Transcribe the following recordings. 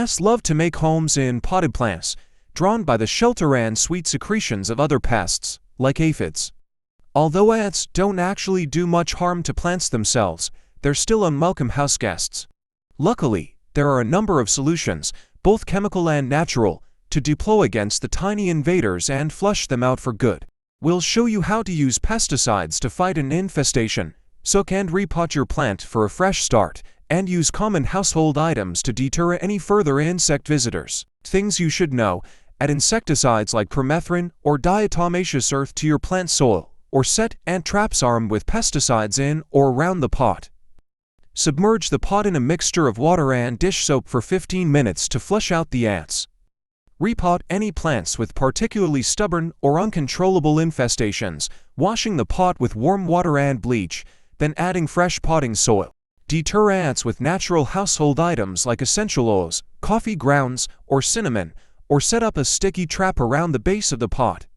Ants love to make homes in potted plants, drawn by the shelter and sweet secretions of other pests, like aphids. Although ants don't actually do much harm to plants themselves, they're still unwelcome house guests. Luckily, there are a number of solutions, both chemical and natural, to deploy against the tiny invaders and flush them out for good. We'll show you how to use pesticides to fight an infestation, soak and repot your plant for a fresh start, and use common household items to deter any further insect visitors. Things you should know: add insecticides like permethrin or diatomaceous earth to your plant soil, or set ant traps armed with pesticides in or around the pot. Submerge the pot in a mixture of water and dish soap for 15 minutes to flush out the ants. Repot any plants with particularly stubborn or uncontrollable infestations, washing the pot with warm water and bleach, then adding fresh potting soil. Deter ants with natural household items like essential oils, coffee grounds, or cinnamon, or set up a sticky trap around the base of the pot.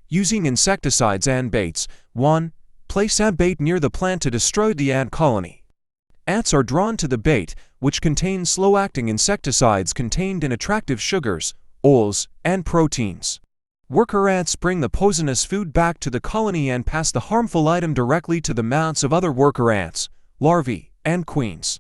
Using insecticides and baits. 1. Place ant bait near the plant to destroy the ant colony. Ants are drawn to the bait, which contains slow-acting insecticides contained in attractive sugars, oils, and proteins. Worker ants bring the poisonous food back to the colony and pass the harmful item directly to the mounts of other worker ants, larvae, and queens.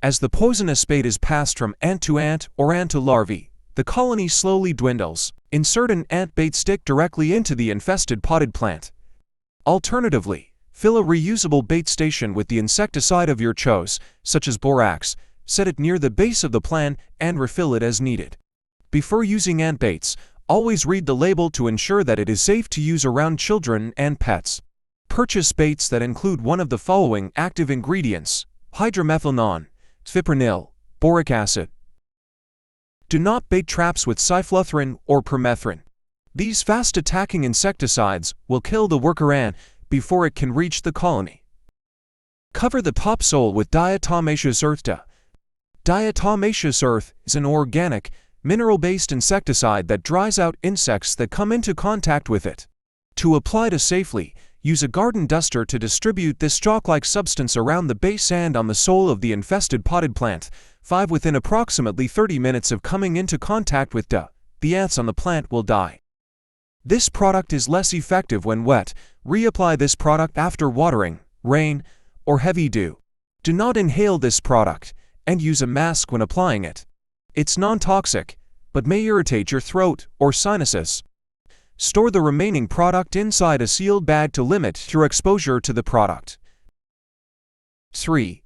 As the poisonous bait is passed from ant to ant or ant to larvae, the colony slowly dwindles. Insert an ant bait stick directly into the infested potted plant. Alternatively, fill a reusable bait station with the insecticide of your choice, such as borax, set it near the base of the plant, and refill it as needed. Before using ant baits, always read the label to ensure that it is safe to use around children and pets. Purchase baits that include one of the following active ingredients: hydromethylenone, fipronil, boric acid. Do not bait traps with cyflothrin or permethrin. These fast-attacking insecticides will kill the worker ant before it can reach the colony. Cover the topsoil with diatomaceous earth. Diatomaceous earth is an organic, mineral-based insecticide that dries out insects that come into contact with it. To apply it safely, use a garden duster to distribute this chalk-like substance around the base and on the soil of the infested potted plant. 5. Within approximately 30 minutes of coming into contact with the ants on the plant will die. This product is less effective when wet. Reapply this product after watering, rain, or heavy dew. Do not inhale this product, and use a mask when applying it. It's non-toxic, but may irritate your throat or sinuses. Store the remaining product inside a sealed bag to limit your exposure to the product. 3.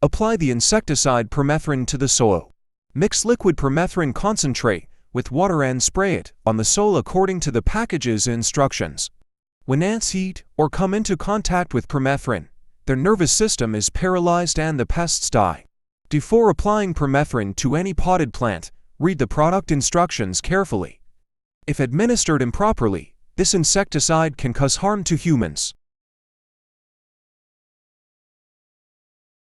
Apply the insecticide permethrin to the soil. Mix liquid permethrin concentrate with water and spray it on the soil according to the package's instructions. When ants eat or come into contact with permethrin, their nervous system is paralyzed and the pests die. Before applying permethrin to any potted plant, read the product instructions carefully. If administered improperly, this insecticide can cause harm to humans.